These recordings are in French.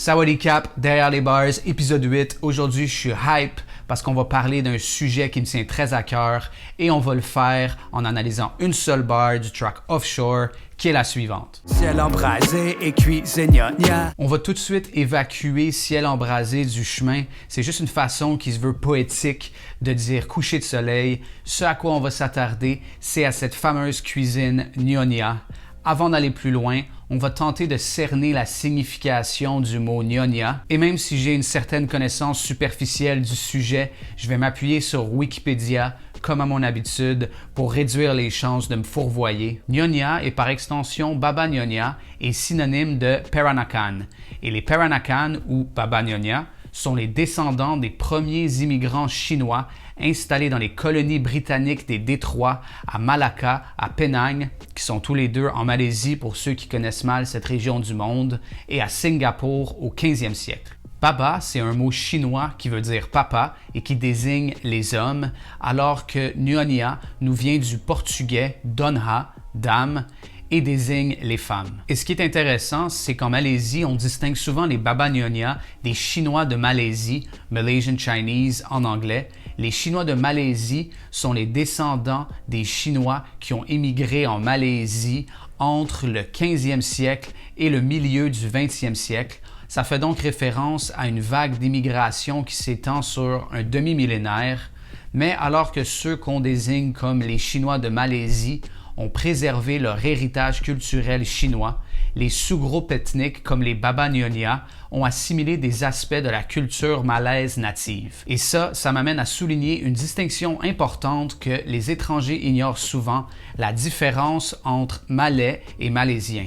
Sawadee Cap, derrière les bars, épisode 8. Aujourd'hui, je suis hype parce qu'on va parler d'un sujet qui me tient très à cœur et on va le faire en analysant une seule bar du track Offshore qui est la suivante. Ciel embrasé et cuisiniogna. On va tout de suite évacuer ciel embrasé du chemin. C'est juste une façon qui se veut poétique de dire coucher de soleil. Ce à quoi on va s'attarder, c'est à cette fameuse cuisine Gnogna. Avant d'aller plus loin, on va tenter de cerner la signification du mot Gnogna. Et même si j'ai une certaine connaissance superficielle du sujet, je vais m'appuyer sur Wikipédia, comme à mon habitude, pour réduire les chances de me fourvoyer. Gnogna et par extension Baba Gnogna est synonyme de Peranakan. Et les Peranakan ou Baba Gnogna sont les descendants des premiers immigrants chinois installés dans les colonies britanniques des Détroits, à Malacca, à Penang, qui sont tous les deux en Malaisie pour ceux qui connaissent mal cette région du monde, et à Singapour au 15e siècle. Baba, c'est un mot chinois qui veut dire papa et qui désigne les hommes, alors que Gnogna nous vient du portugais donha, dame, et désigne les femmes. Et ce qui est intéressant, c'est qu'en Malaisie, on distingue souvent les Baba Gnogna des Chinois de Malaisie, Malaysian Chinese en anglais. Les Chinois de Malaisie sont les descendants des Chinois qui ont émigré en Malaisie entre le 15e siècle et le milieu du 20e siècle. Ça fait donc référence à une vague d'immigration qui s'étend sur un demi-millénaire, mais alors que ceux qu'on désigne comme les Chinois de Malaisie ont préservé leur héritage culturel chinois, les sous-groupes ethniques comme les Baba Gnogna ont assimilé des aspects de la culture malaise native. Et ça m'amène à souligner une distinction importante que les étrangers ignorent souvent, la différence entre malais et malaisien.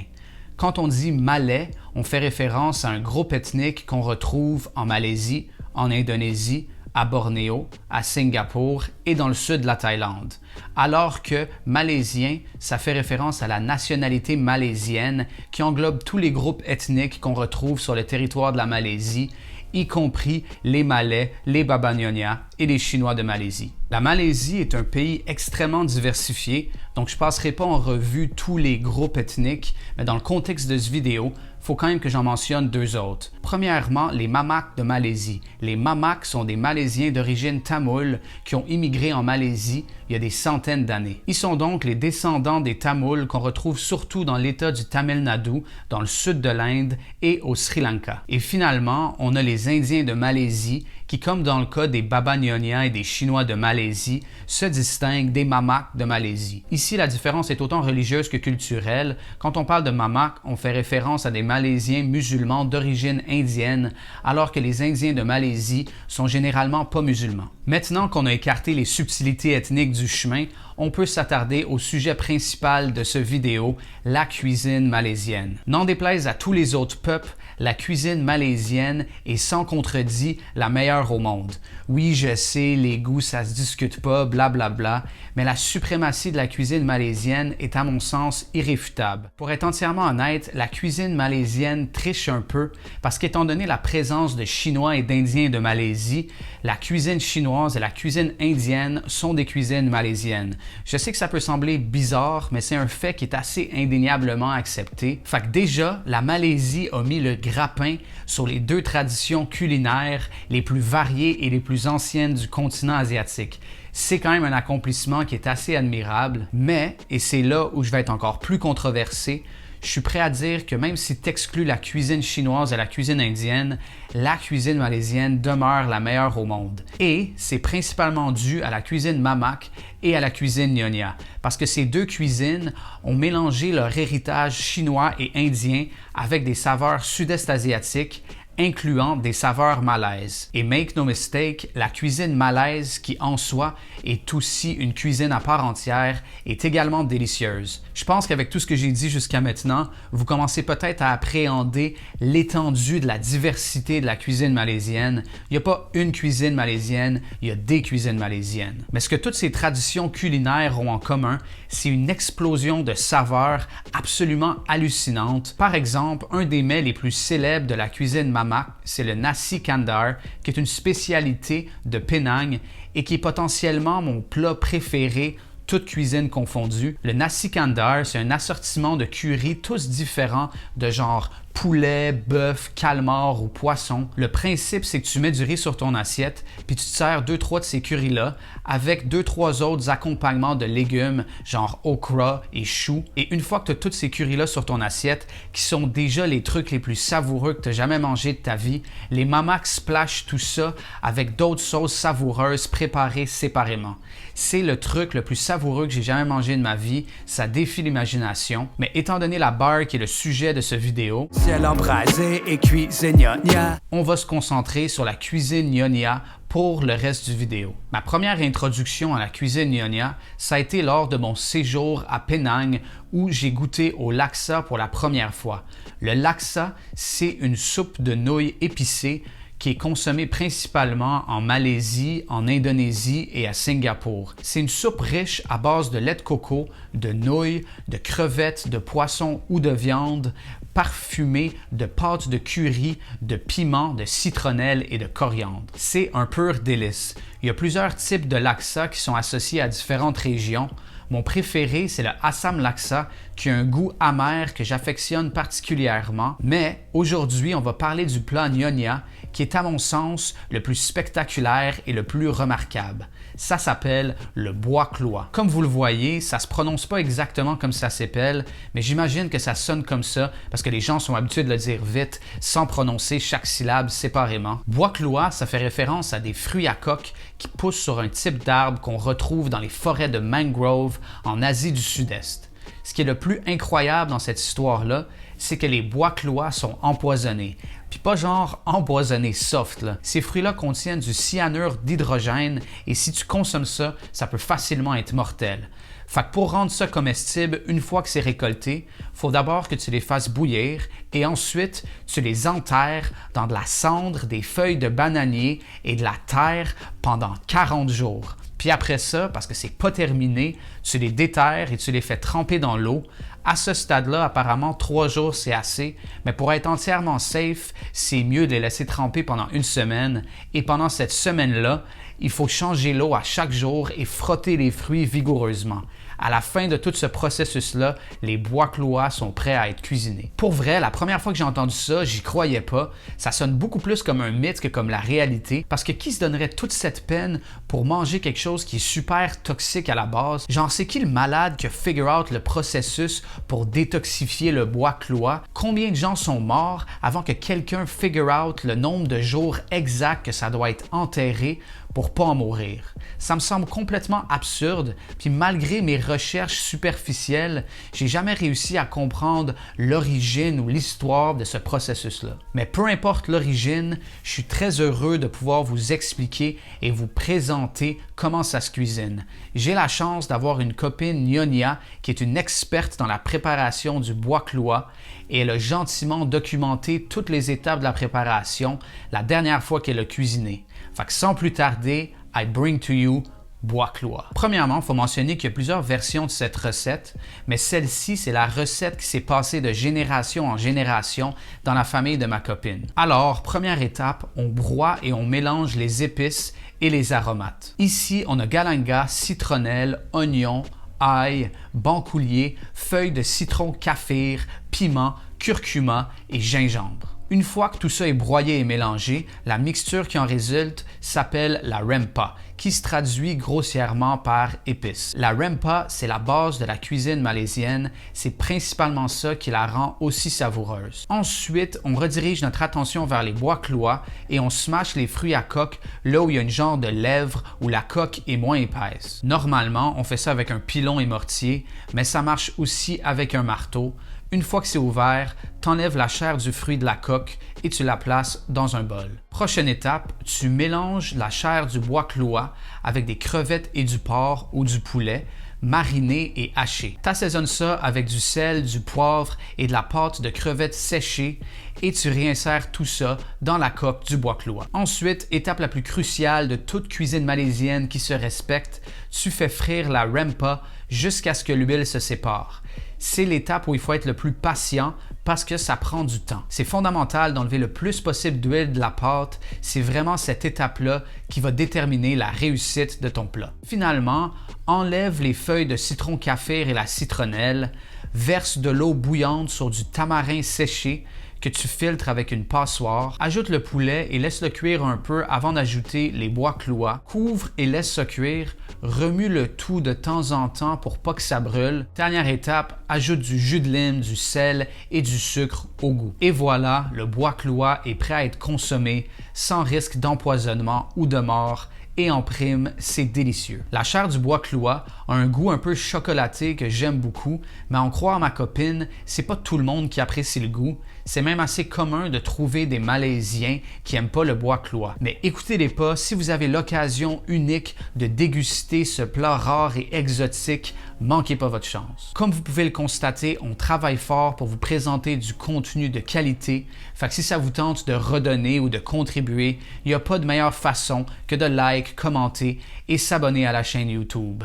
Quand on dit malais, on fait référence à un groupe ethnique qu'on retrouve en Malaisie, en Indonésie, à Bornéo, à Singapour et dans le sud de la Thaïlande. Alors que malaisien, ça fait référence à la nationalité malaisienne qui englobe tous les groupes ethniques qu'on retrouve sur le territoire de la Malaisie, y compris les Malais, les Baba Gnogna et les Chinois de Malaisie. La Malaisie est un pays extrêmement diversifié, donc je ne passerai pas en revue tous les groupes ethniques, mais dans le contexte de cette vidéo, il faut quand même que j'en mentionne deux autres. Premièrement, les Mamaks de Malaisie. Les Mamaks sont des Malaisiens d'origine tamoule qui ont immigré en Malaisie il y a des centaines d'années. Ils sont donc les descendants des Tamouls qu'on retrouve surtout dans l'État du Tamil Nadu, dans le sud de l'Inde et au Sri Lanka. Et finalement, on a les Indiens de Malaisie qui, comme dans le cas des Baba Gnogna et des Chinois de Malaisie, se distinguent des Mamaks de Malaisie. Ici, la différence est autant religieuse que culturelle. Quand on parle de Mamak, on fait référence à des Malaisiens musulmans d'origine indienne, alors que les Indiens de Malaisie sont généralement pas musulmans. Maintenant qu'on a écarté les subtilités ethniques du chemin, on peut s'attarder au sujet principal de ce vidéo, la cuisine malaisienne. N'en déplaise à tous les autres peuples, la cuisine malaisienne est sans contredit la meilleure au monde. Oui, je sais, les goûts, ça se discute pas, blablabla, mais la suprématie de la cuisine malaisienne est à mon sens irréfutable. Pour être entièrement honnête, la cuisine malaisienne triche un peu parce qu'étant donné la présence de Chinois et d'Indiens de Malaisie, la cuisine chinoise et la cuisine indienne sont des cuisines malaisiennes. Je sais que ça peut sembler bizarre, mais c'est un fait qui est assez indéniablement accepté. Fait que déjà, la Malaisie a mis le grappin sur les deux traditions culinaires les plus variées et les plus anciennes du continent asiatique. C'est quand même un accomplissement qui est assez admirable, mais, et c'est là où je vais être encore plus controversé, je suis prêt à dire que même si tu exclues la cuisine chinoise et la cuisine indienne, la cuisine malaisienne demeure la meilleure au monde. Et c'est principalement dû à la cuisine Mamak et à la cuisine Gnogna, parce que ces deux cuisines ont mélangé leur héritage chinois et indien avec des saveurs sud-est asiatiques, incluant des saveurs malaises. Et make no mistake, la cuisine malaise, qui en soi est aussi une cuisine à part entière, est également délicieuse. Je pense qu'avec tout ce que j'ai dit jusqu'à maintenant, vous commencez peut-être à appréhender l'étendue de la diversité de la cuisine malaisienne. Il n'y a pas une cuisine malaisienne, il y a des cuisines malaisiennes. Mais ce que toutes ces traditions culinaires ont en commun, c'est une explosion de saveurs absolument hallucinante. Par exemple, un des mets les plus célèbres de la cuisine Mamak, c'est le nasi kandar, qui est une spécialité de Penang et qui est potentiellement mon plat préféré toute cuisine confondue. Le nasi kandar, c'est un assortiment de currys tous différents de genre poulet, bœuf, calmar ou poisson. Le principe, c'est que tu mets du riz sur ton assiette, puis tu te sers 2-3 de ces currys-là avec 2-3 autres accompagnements de légumes, genre okra et choux. Et une fois que tu as toutes ces currys-là sur ton assiette, qui sont déjà les trucs les plus savoureux que tu as jamais mangé de ta vie, les mamas splashent tout ça avec d'autres sauces savoureuses préparées séparément. C'est le truc le plus savoureux que j'ai jamais mangé de ma vie, ça défie l'imagination. Mais étant donné la beurre qui est le sujet de cette vidéo, Ciel embrasé et cuisine gnogna. on va se concentrer sur la cuisine gnogna pour le reste du vidéo. Ma première introduction à la cuisine gnogna, ça a été lors de mon séjour à Penang où j'ai goûté au laksa pour la première fois. Le laksa, c'est une soupe de nouilles épicée qui est consommée principalement en Malaisie, en Indonésie et à Singapour. C'est une soupe riche à base de lait de coco, de nouilles, de crevettes, de poissons ou de viande, parfumée de pâtes de curry, de piment, de citronnelle et de coriandre. C'est un pur délice. Il y a plusieurs types de laksa qui sont associés à différentes régions. Mon préféré, c'est le Assam Laksa, qui a un goût amer que j'affectionne particulièrement. Mais aujourd'hui, on va parler du plat gnogna, qui est à mon sens le plus spectaculaire et le plus remarquable. Ça s'appelle le bois clois. Comme vous le voyez, ça se prononce pas exactement comme ça s'appelle, mais j'imagine que ça sonne comme ça parce que les gens sont habitués de le dire vite, sans prononcer chaque syllabe séparément. Bois clois, ça fait référence à des fruits à coque qui poussent sur un type d'arbre qu'on retrouve dans les forêts de mangrove en Asie du Sud-Est. Ce qui est le plus incroyable dans cette histoire-là, c'est que les bois clois sont empoisonnés. Puis pas genre empoisonnés soft, là. Ces fruits-là contiennent du cyanure d'hydrogène et si tu consommes ça, ça peut facilement être mortel. Fait que pour rendre ça comestible, une fois que c'est récolté, faut d'abord que tu les fasses bouillir et ensuite tu les enterres dans de la cendre, des feuilles de bananier et de la terre pendant 40 jours. Puis après ça, parce que c'est pas terminé, tu les déterres et tu les fais tremper dans l'eau. À ce stade-là, apparemment, 3 jours, c'est assez, mais pour être entièrement safe, c'est mieux de les laisser tremper pendant une semaine. Et pendant cette semaine-là, il faut changer l'eau à chaque jour et frotter les fruits vigoureusement. À la fin de tout ce processus-là, les bois clois sont prêts à être cuisinés. Pour vrai, la première fois que j'ai entendu ça, j'y croyais pas. Ça sonne beaucoup plus comme un mythe que comme la réalité, parce que qui se donnerait toute cette peine pour manger quelque chose qui est super toxique à la base? Genre, c'est qui le malade qui a figure out le processus pour détoxifier le bois clois? Combien de gens sont morts avant que quelqu'un figure out le nombre de jours exact que ça doit être enterré pour pas en mourir? Ça me semble complètement absurde, puis malgré mes recherches superficielles, j'ai jamais réussi à comprendre l'origine ou l'histoire de ce processus-là. Mais peu importe l'origine, je suis très heureux de pouvoir vous expliquer et vous présenter comment ça se cuisine. J'ai la chance d'avoir une copine gnogna qui est une experte dans la préparation du bois clois et elle a gentiment documenté toutes les étapes de la préparation la dernière fois qu'elle a cuisiné. Fait que sans plus tarder, I bring to you bois clois. Premièrement, il faut mentionner qu'il y a plusieurs versions de cette recette, mais celle-ci, c'est la recette qui s'est passée de génération en génération dans la famille de ma copine. Alors, première étape, on broie et on mélange les épices et les aromates. Ici, on a galanga, citronnelle, oignon, ail, bancoulier, feuilles de citron kaffir, piment, curcuma et gingembre. Une fois que tout ça est broyé et mélangé, la mixture qui en résulte s'appelle la rempa, qui se traduit grossièrement par épices. La rempa, c'est la base de la cuisine malaisienne, c'est principalement ça qui la rend aussi savoureuse. Ensuite, on redirige notre attention vers les bois clois et on smash les fruits à coque là où il y a une genre de lèvre où la coque est moins épaisse. Normalement, on fait ça avec un pilon et mortier, mais ça marche aussi avec un marteau. Une fois que c'est ouvert, t'enlèves la chair du fruit de la coque et tu la places dans un bol. Prochaine étape, tu mélanges la chair du bois clois avec des crevettes et du porc ou du poulet, marinés et hachés. T'assaisonnes ça avec du sel, du poivre et de la pâte de crevettes séchées et tu réinsères tout ça dans la coque du bois clois. Ensuite, étape la plus cruciale de toute cuisine malaisienne qui se respecte, tu fais frire la rempa jusqu'à ce que l'huile se sépare. C'est l'étape où il faut être le plus patient parce que ça prend du temps. C'est fondamental d'enlever le plus possible d'huile de la pâte. C'est vraiment cette étape-là qui va déterminer la réussite de ton plat. Finalement, enlève les feuilles de citron kaffir et la citronnelle, verse de l'eau bouillante sur du tamarin séché, que tu filtres avec une passoire. Ajoute le poulet et laisse-le cuire un peu avant d'ajouter les bois clois. Couvre et laisse se cuire. Remue le tout de temps en temps pour pas que ça brûle. Dernière étape, ajoute du jus de lime, du sel et du sucre au goût. Et voilà, le bois clois est prêt à être consommé sans risque d'empoisonnement ou de mort. Et en prime, c'est délicieux. La chair du bois clois a un goût un peu chocolaté que j'aime beaucoup, mais à en croire ma copine, c'est pas tout le monde qui apprécie le goût. C'est même assez commun de trouver des Malaisiens qui aiment pas le bois clois. Mais écoutez-les pas, si vous avez l'occasion unique de déguster ce plat rare et exotique, manquez pas votre chance. Comme vous pouvez le constater, on travaille fort pour vous présenter du contenu de qualité. Fait que si ça vous tente de redonner ou de contribuer, il n'y a pas de meilleure façon que de like, commenter et s'abonner à la chaîne YouTube.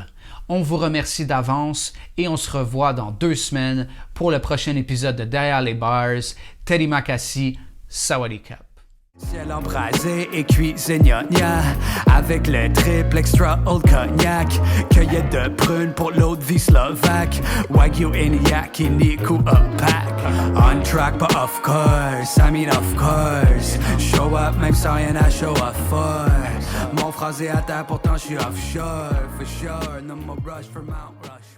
On vous remercie d'avance et on se revoit dans 2 semaines pour le prochain épisode de Derrière les Bars. Teddy Makassi, Sawadee Cup. Ciel embrasé et cuisine gna avec le triple extra old cognac. Cueillette de prunes pour l'eau de vie slovaque. Wagyu Eniak et Niku opaque. On track but of course, I mean of course. Show up même sans rien à show off for. Mon phrasé à terre pourtant j'suis offshore. For sure, no more rush for Mount Rush.